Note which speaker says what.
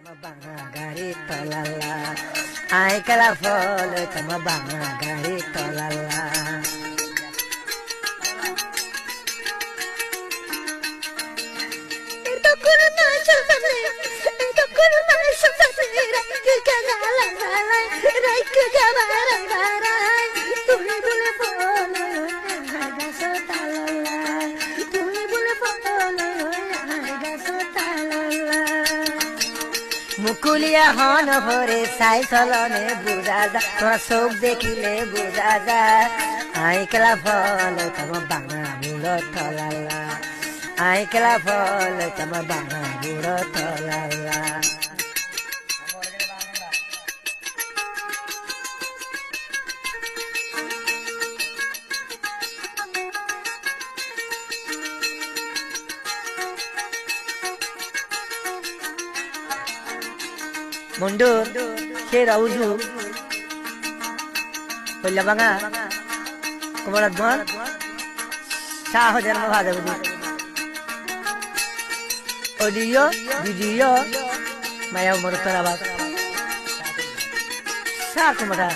Speaker 1: Banga gari tolala, ay kala folo tama banga gari tolala. Ito kuno na sasane, ito kuno na sasane, rai kagala balay, rai kagala balay, tuli bule folo, haga so talala, tuli bule folo, haga so talala. মুকুলিয়া হন ভরে সাই চলনে বুঝা যা তোরা চোখ দেখিলে বুঝা যা আইকেলা ফল তোমার বাঙা বুড়ো তলালা আইকেলা ফল তোমার বাঙা বুড়ো তলালা mundur kira uju kula banga kumara dwan saho janma bhada uju audio video maya umur tarabak sa kumara